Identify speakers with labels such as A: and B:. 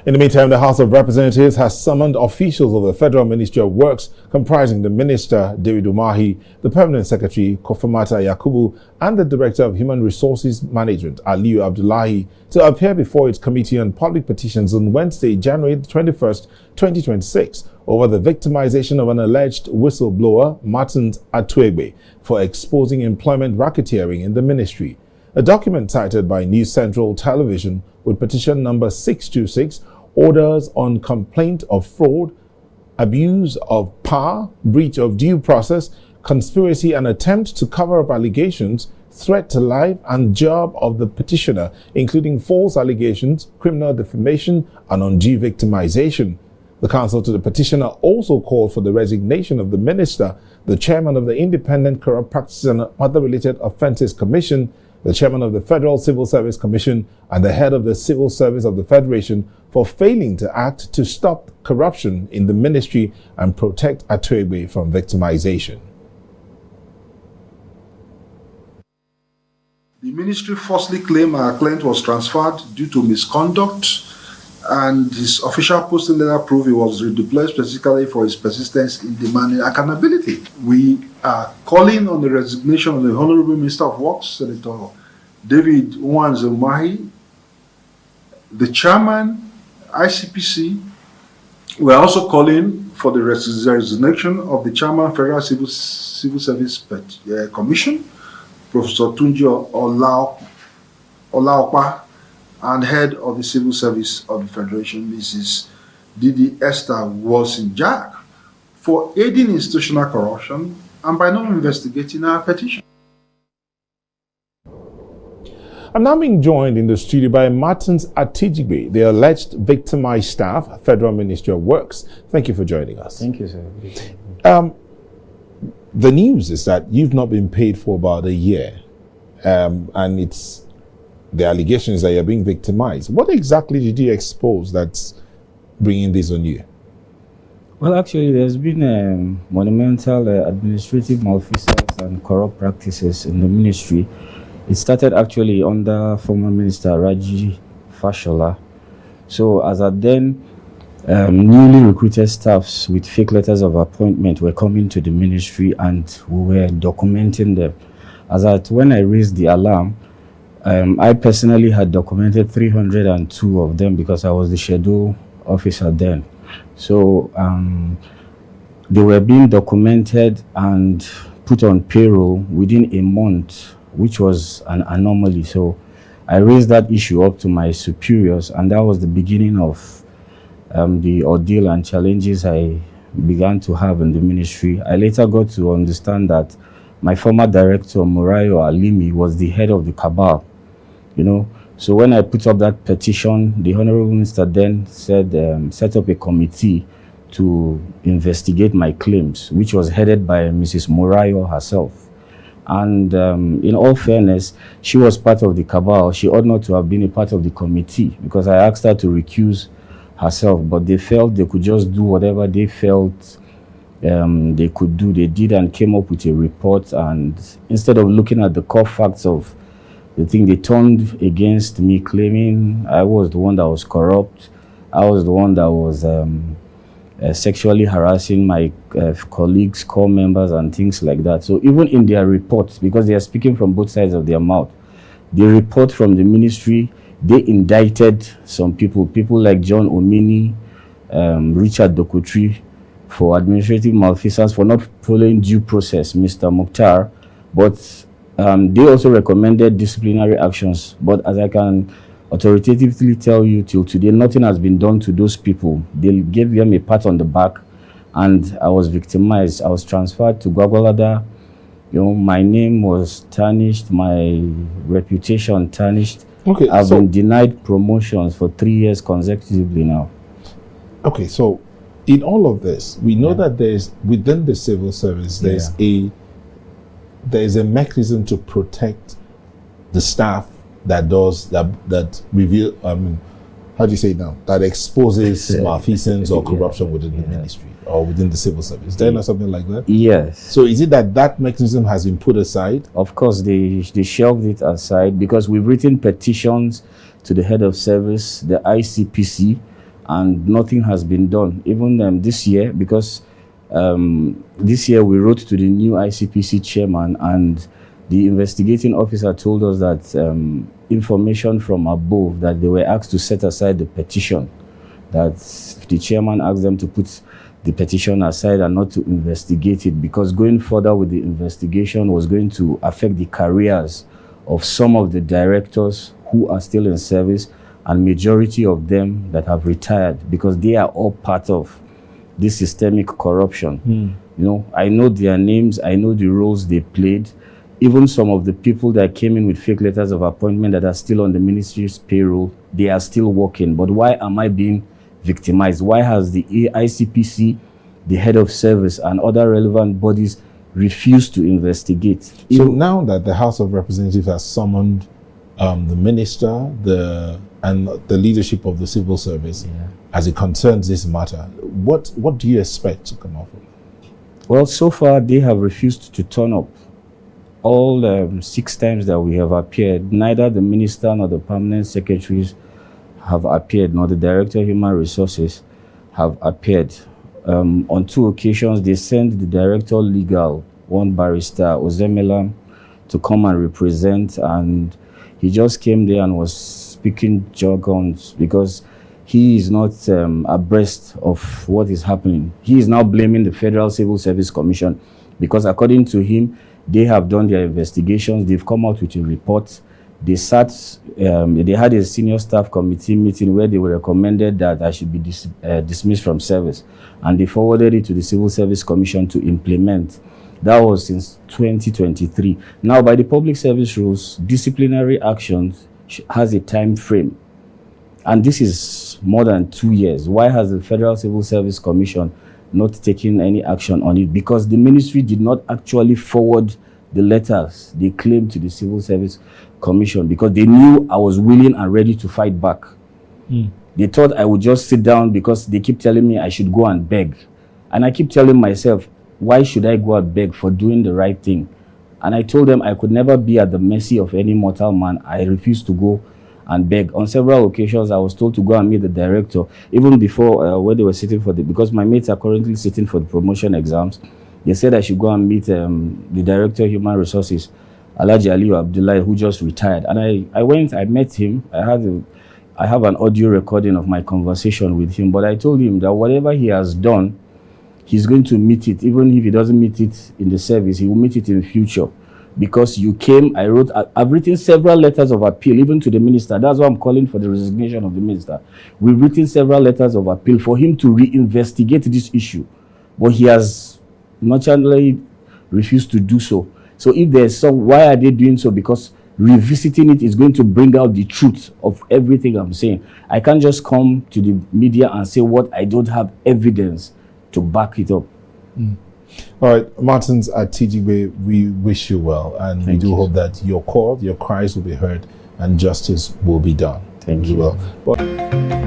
A: In the meantime, the House of Representatives has summoned officials of the Federal Ministry of Works, comprising the Minister, David Umahi, the Permanent Secretary, Kofamata Yakubu, and the Director of Human Resources Management, Aliyu Abdullahi, to appear before its Committee on Public Petitions on Wednesday, January 21st, 2026, over the victimization of an alleged whistleblower, Martins Atuegbe, for exposing employment racketeering in the ministry. A document cited by News Central Television with petition number 626 orders on complaint of fraud, abuse of power, breach of due process, conspiracy and attempt to cover up allegations, threat to life and job of the petitioner, including false allegations, criminal defamation, and undue victimization. The counsel to the petitioner also called for the resignation of the minister, the chairman of the Independent Corrupt Practices and Other Related Offences Commission, the chairman of the Federal Civil Service Commission, and the head of the Civil Service of the Federation for failing to act to stop corruption in the ministry and protect Atuegbe from victimization.
B: The ministry falsely claimed our client was transferred due to misconduct, and his official posting letter proved he was redeployed specifically for his persistence in demanding accountability. We are calling on the resignation of the Honorable Minister of Works, Senator David Umahi, the Chairman, ICPC. We are also calling for the resignation of the Chairman, Federal Civil Service Commission, Professor Tunji Olaokpa, and head of the Civil Service of the Federation, Mrs. Didi Esther Walsinjak, for aiding institutional corruption and by not investigating our petition.
A: I'm now being joined in the studio by Martins Atuegbe, the alleged victimized staff, Federal Ministry of Works. Thank you for joining us.
C: Thank you, sir.
A: The news is that you've not been paid for about a year, and it's the allegations that you're being victimized. What exactly did you expose that's bringing this on you?
C: Well, actually, there's been monumental administrative malfeasance and corrupt practices in the ministry. It started actually under former Minister Raji Fashola. So as at then, newly recruited staffs with fake letters of appointment were coming to the ministry and we were documenting them. As at when I raised the alarm, I personally had documented 302 of them because I was the schedule officer then. So they were being documented and put on payroll within a month, which was an anomaly. So I raised that issue up to my superiors, and that was the beginning of the ordeal and challenges I began to have in the ministry. I later got to understand that my former director, Murayo Alimi, was the head of the cabal. You know, so when I put up that petition, the Honorable Minister then said, set up a committee to investigate my claims, which was headed by Mrs. Murayo herself. And in all fairness, she was part of the cabal. She ought not to have been a part of the committee because I asked her to recuse herself, but they felt they could just do whatever they felt they could do. They did and came up with a report, and instead of looking at the core facts of the thing, they turned against me, claiming I was the one that was corrupt. I was the one that was sexually harassing my colleagues, core members, and things like that. So even in their reports, because they are speaking from both sides of their mouth, the report from the ministry, they indicted some people like John Omini, Richard Dokotri, for administrative malfeasance, for not following due process, Mr. Mukhtar, but they also recommended disciplinary actions. But as I can authoritatively tell you, till today, nothing has been done to those people. They gave them a pat on the back, and I was victimized. I was transferred to Gwagwalada. You know, my name was tarnished, my reputation tarnished.
A: Okay,
C: I've been denied promotions for 3 years consecutively now.
A: Okay, so in all of this, we know that there's within the civil service, there's a mechanism to protect the staff that does that reveal. How do you say it now? That exposes malfeasance or corruption within the ministry or within the civil service. Is there not something like that?
C: Yes.
A: So is it that mechanism has been put aside?
C: Of course, they shelved it aside because we've written petitions to the head of service, the ICPC, and nothing has been done. Even this year, because this year we wrote to the new ICPC chairman, and the investigating officer told us that information from above, that they were asked to set aside the petition, that the chairman asked them to put the petition aside and not to investigate it, because going further with the investigation was going to affect the careers of some of the directors who are still in service, and majority of them that have retired, because they are all part of this systemic corruption. You know, I know their names, I know the roles they played. Even some of the people that came in with fake letters of appointment that are still on the ministry's payroll, they are still working. But why am I being victimized? Why has the ICPC, the head of service, and other relevant bodies refused to investigate?
A: So now that the House of Representatives has summoned the minister and the leadership of the civil service, as it concerns this matter, what do you expect to come off of it?
C: Well, so far they have refused to turn up. All 6 times that we have appeared, neither the minister nor the permanent secretaries have appeared, nor the director of human resources have appeared. On 2 occasions, they sent the director legal, one barrister, Ozemela, to come and represent, and he just came there and was speaking jargons because he is not abreast of what is happening. He is now blaming the Federal Civil Service Commission, because according to him, they have done their investigations, they've come out with a report. They had a senior staff committee meeting where they were recommended that I should be dismissed from service, and they forwarded it to the Civil Service Commission to implement. That was since 2023. Now, by the public service rules, disciplinary actions has a time frame, and this is more than 2 years. Why has the Federal Civil Service Commission not taken any action on it? Because the ministry did not actually forward the letters they claimed to the Civil Service Commission, because they knew I was willing and ready to fight back. They thought I would just sit down, because they keep telling me I should go and beg. And I keep telling myself, why should I go and beg for doing the right thing? And I told them I could never be at the mercy of any mortal man. I refused to go and beg. On several occasions, I was told to go and meet the director, even before where they were sitting for because my mates are currently sitting for the promotion exams. They said I should go and meet the director of human resources, Alleges Abdullah, who just retired. And I went, I met him. I have an audio recording of my conversation with him, but I told him that whatever he has done, he's going to meet it. Even if he doesn't meet it in the service, he will meet it in the future. Because you came, I've written several letters of appeal, even to the minister. That's why I'm calling for the resignation of the minister. We've written several letters of appeal for him to reinvestigate this issue. But he has naturally refused to do so. So if there's some, why are they doing so? Because revisiting it is going to bring out the truth of everything I'm saying. I can't just come to the media and say what I don't have evidence to back it up.
A: All right, Martins Atuegbe, we wish you well, and we do hope that your call, your cries will be heard, and justice will be done.
C: Thank you.
A: Well.